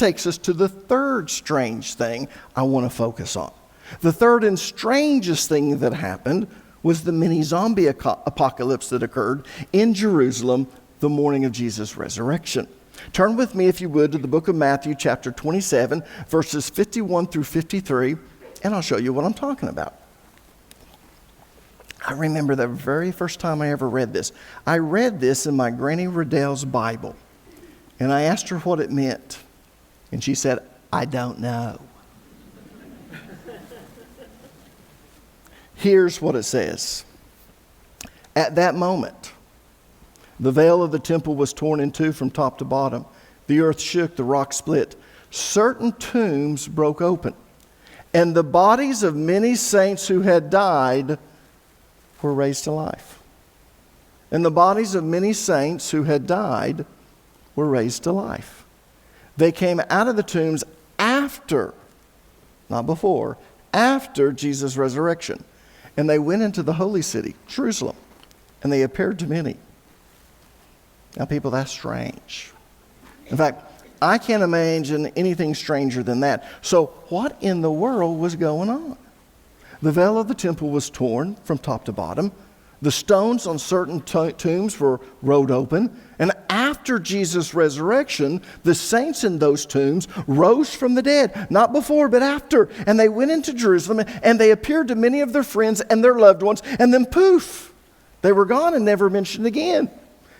takes us to the third strange thing I want to focus on. The third and strangest thing that happened was the mini zombie apocalypse that occurred in Jerusalem the morning of Jesus' resurrection. Turn with me, if you would, to the book of Matthew, chapter 27, verses 51 through 53, and I'll show you what I'm talking about. I remember the very first time I ever read this. I read this in my Granny Riddell's Bible, and I asked her what it meant, and she said, "I don't know." Here's what it says. At that moment, the veil of the temple was torn in two from top to bottom. The earth shook, the rock split. Certain tombs broke open, and the bodies of many saints who had died were raised to life. And the bodies of many saints who had died were raised to life. They came out of the tombs after, not before, after Jesus' resurrection. And they went into the holy city, Jerusalem, and they appeared to many. Now, people, that's strange. In fact, I can't imagine anything stranger than that. So what in the world was going on? The veil of the temple was torn from top to bottom. The stones on certain tombs were rolled open. And after Jesus' resurrection, the saints in those tombs rose from the dead. Not before, but after. And they went into Jerusalem, and they appeared to many of their friends and their loved ones. And then poof, they were gone and never mentioned again.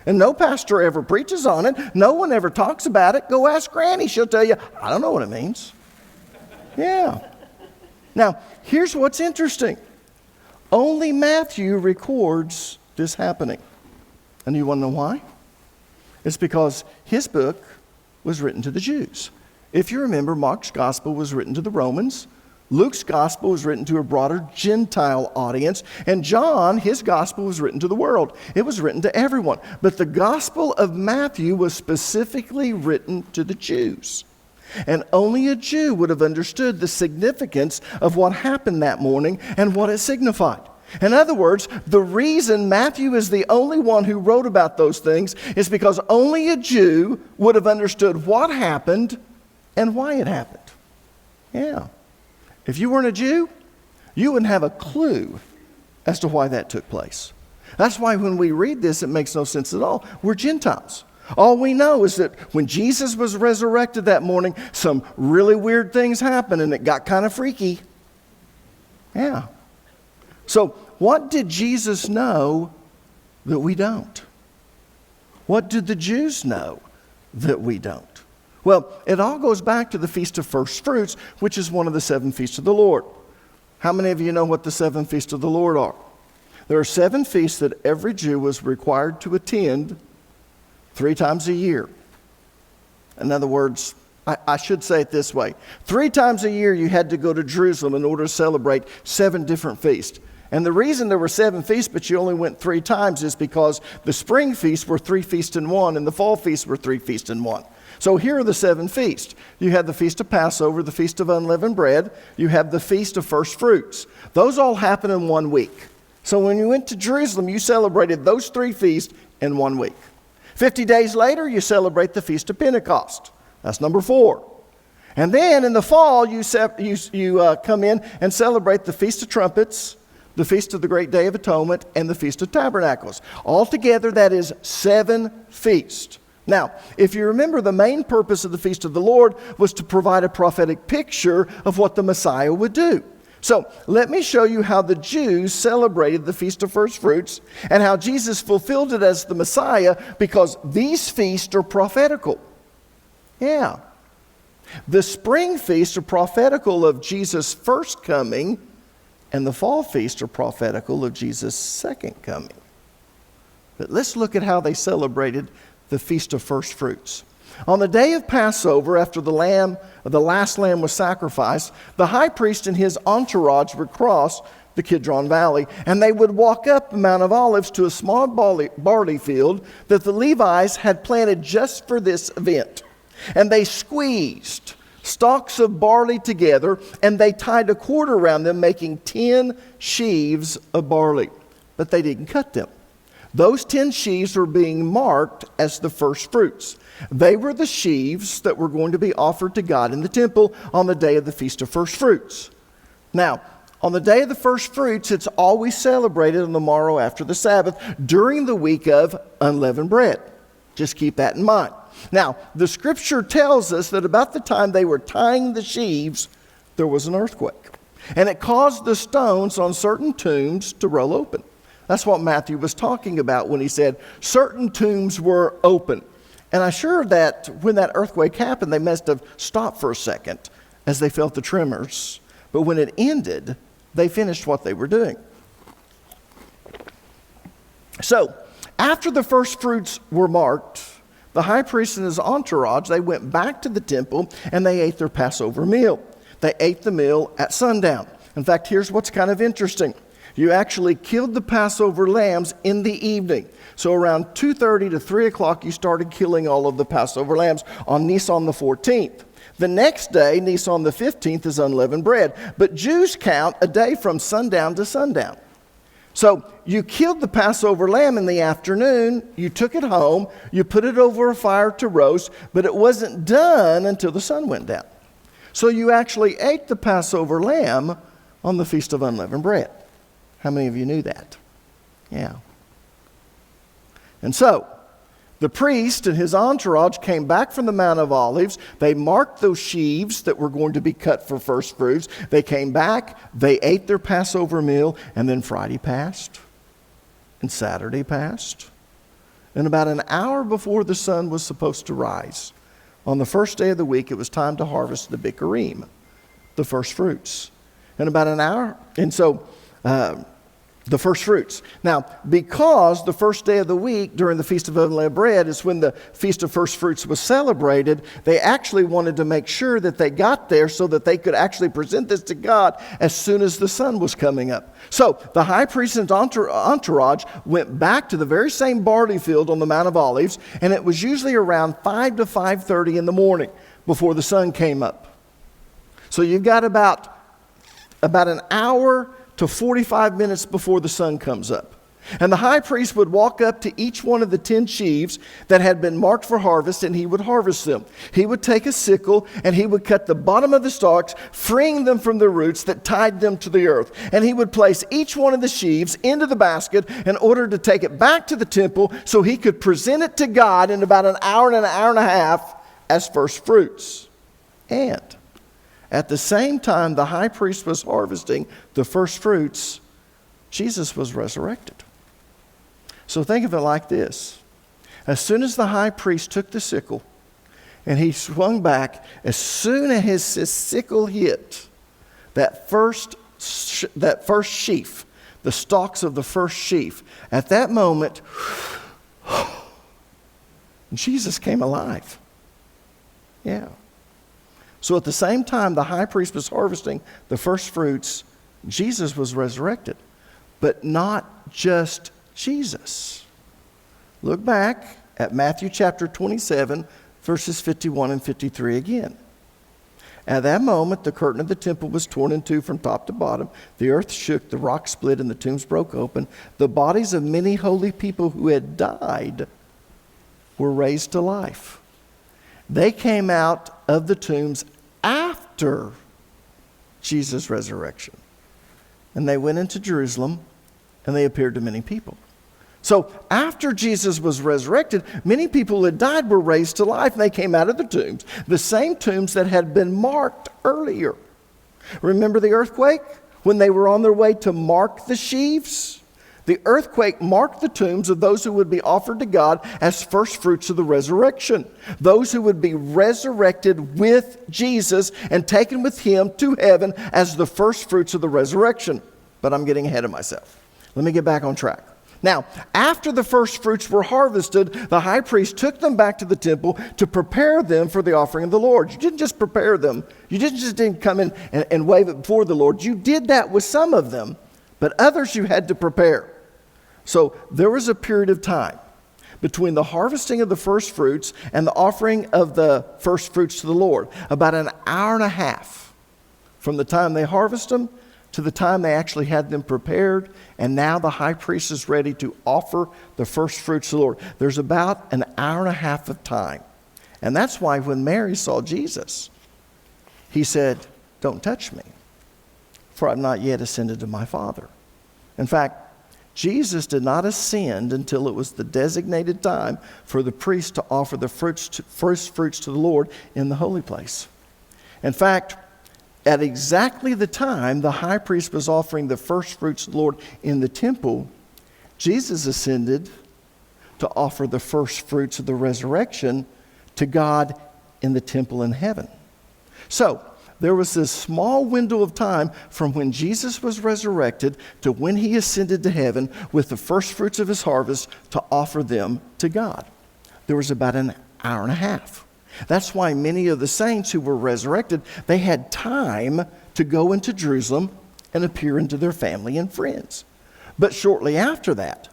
And no pastor ever preaches on it. No one ever talks about it. Go ask Granny. She'll tell you, I don't know what it means. Yeah. Now, here's what's interesting. Only Matthew records this happening. And you want to know why? It's because his book was written to the Jews. If you remember, Mark's gospel was written to the Romans. Luke's gospel was written to a broader Gentile audience. And John, his gospel was written to the world. It was written to everyone. But the gospel of Matthew was specifically written to the Jews. And only a Jew would have understood the significance of what happened that morning and what it signified. In other words, the reason Matthew is the only one who wrote about those things is because only a Jew would have understood what happened and why it happened. Yeah. If you weren't a Jew, you wouldn't have a clue as to why that took place. That's why when we read this, it makes no sense at all. We're Gentiles. All we know is that when Jesus was resurrected that morning, some really weird things happened and it got kind of freaky. Yeah. So what did Jesus know that we don't? What did the Jews know that we don't? Well, it all goes back to the Feast of First Fruits, which is one of the 7 feasts of the Lord. How many of you know what the 7 feasts of the Lord are? There are 7 feasts that every Jew was required to attend 3 times a year. In other words, I should say it this way. 3 times a year you had to go to Jerusalem in order to celebrate 7 different feasts. And the reason there were 7 feasts, but you only went 3 times, is because the spring feasts were 3 feasts in one, and the fall feasts were 3 feasts in one. So here are the 7 feasts. You had the Feast of Passover, the Feast of Unleavened Bread. You have the Feast of First Fruits. Those all happen in 1 week. So when you went to Jerusalem, you celebrated those 3 feasts in 1 week. 50 days later, you celebrate the Feast of Pentecost. That's number 4. And then in the fall, you come in and celebrate the Feast of Trumpets, the Feast of the Great Day of Atonement, and the Feast of Tabernacles. Altogether, that is 7 feasts. Now, if you remember, the main purpose of the Feast of the Lord was to provide a prophetic picture of what the Messiah would do. So let me show you how the Jews celebrated the Feast of First Fruits and how Jesus fulfilled it as the Messiah, because these feasts are prophetical. Yeah. The spring feasts are prophetical of Jesus' first coming, and the fall feasts are prophetical of Jesus' second coming. But let's look at how they celebrated the Feast of First Fruits. On the day of Passover, after the last lamb was sacrificed, the high priest and his entourage would cross the Kidron Valley, and they would walk up the Mount of Olives to a small barley field that the Levites had planted just for this event. And they squeezed stalks of barley together, and they tied a cord around them, making 10 sheaves of barley. But they didn't cut them. Those 10 sheaves were being marked as the first fruits. They were the sheaves that were going to be offered to God in the temple on the day of the Feast of First Fruits. Now, on the day of the first fruits, it's always celebrated on the morrow after the Sabbath during the week of unleavened bread. Just keep that in mind. Now, the scripture tells us that about the time they were tying the sheaves, there was an earthquake. And it caused the stones on certain tombs to roll open. That's what Matthew was talking about when he said certain tombs were open. And I'm sure that when that earthquake happened, they must have stopped for a second as they felt the tremors. But when it ended, they finished what they were doing. So, after the first fruits were marked, the high priest and his entourage, they went back to the temple and they ate their Passover meal. They ate the meal at sundown. In fact, here's what's kind of interesting. You actually killed the Passover lambs in the evening. So around 2:30 to 3 o'clock, you started killing all of the Passover lambs on Nisan the 14th. The next day, Nisan the 15th, is unleavened bread. But Jews count a day from sundown to sundown. So you killed the Passover lamb in the afternoon, you took it home, you put it over a fire to roast, but it wasn't done until the sun went down. So you actually ate the Passover lamb on the Feast of Unleavened Bread. How many of you knew that? Yeah. And so, the priest and his entourage came back from the Mount of Olives. They marked those sheaves that were going to be cut for first fruits. They came back, they ate their Passover meal, and then Friday passed, and Saturday passed. And about an hour before the sun was supposed to rise, on the first day of the week, it was time to harvest the bikurim, the first fruits. And about an hour, and so the first fruits. Now, because the first day of the week during the Feast of Unleavened Bread is when the Feast of First Fruits was celebrated, they actually wanted to make sure that they got there so that they could actually present this to God as soon as the sun was coming up. So the high priest and entourage went back to the very same barley field on the Mount of Olives, and it was usually around 5 to 5:30 in the morning before the sun came up. So you've got about an hour to 45 minutes before the sun comes up. And the high priest would walk up to each one of the 10 sheaves that had been marked for harvest, and he would harvest them. He would take a sickle, and he would cut the bottom of the stalks, freeing them from the roots that tied them to the earth. And he would place each one of the sheaves into the basket in order to take it back to the temple so he could present it to God in about an hour and a half as first fruits. And at the same time the high priest was harvesting the first fruits, Jesus was resurrected. So think of it like this. As soon as the high priest took the sickle and he swung back, as soon as his sickle hit that first sheaf, the stalks of the first sheaf, at that moment, Jesus came alive. Yeah. So at the same time the high priest was harvesting the first fruits, Jesus was resurrected. But not just Jesus. Look back at Matthew chapter 27, verses 51 and 53 again. At that moment, the curtain of the temple was torn in two from top to bottom. The earth shook, the rock split, and the tombs broke open. The bodies of many holy people who had died were raised to life. They came out of the tombs after Jesus' resurrection. And they went into Jerusalem, and they appeared to many people. So after Jesus was resurrected, many people who had died were raised to life, and they came out of the tombs, the same tombs that had been marked earlier. Remember the earthquake? When they were on their way to mark the sheaves? The earthquake marked the tombs of those who would be offered to God as first fruits of the resurrection. Those who would be resurrected with Jesus and taken with him to heaven as the first fruits of the resurrection. But I'm getting ahead of myself. Let me get back on track. Now, after the first fruits were harvested, the high priest took them back to the temple to prepare them for the offering of the Lord. You didn't just prepare them. You didn't come in and wave it before the Lord. You did that with some of them, but others you had to prepare. So there was a period of time between the harvesting of the first fruits and the offering of the first fruits to the Lord. About an hour and a half from the time they harvest them to the time they actually had them prepared, and now the high priest is ready to offer the first fruits to the Lord. There's about an hour and a half of time. And that's why when Mary saw Jesus, he said, "Don't touch me, for I've not yet ascended to my Father." In fact, Jesus did not ascend until it was the designated time for the priest to offer the first fruits to the Lord in the holy place. In fact, at exactly the time the high priest was offering the first fruits to the Lord in the temple, Jesus ascended to offer the first fruits of the resurrection to God in the temple in heaven. So, there was this small window of time from when Jesus was resurrected to when he ascended to heaven with the first fruits of his harvest to offer them to God. There was about an hour and a half. That's why many of the saints who were resurrected, they had time to go into Jerusalem and appear unto their family and friends. But shortly after that,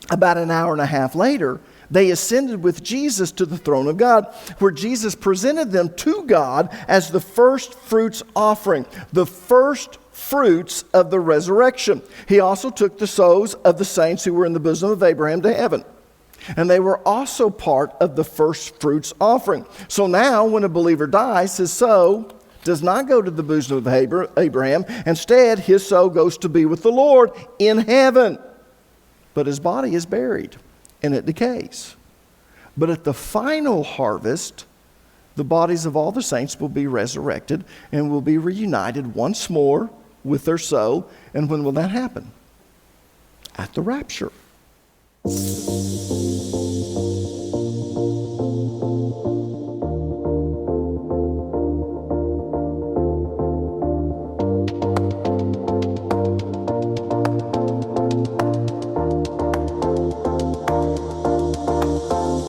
about an hour and a half later, they ascended with Jesus to the throne of God, where Jesus presented them to God as the first fruits offering, the first fruits of the resurrection. He also took the souls of the saints who were in the bosom of Abraham to heaven. And they were also part of the first fruits offering. So now when a believer dies, his soul does not go to the bosom of Abraham. Instead, his soul goes to be with the Lord in heaven. But his body is buried and it decays. But at the final harvest, the bodies of all the saints will be resurrected and will be reunited once more with their soul. And when will that happen? At the rapture.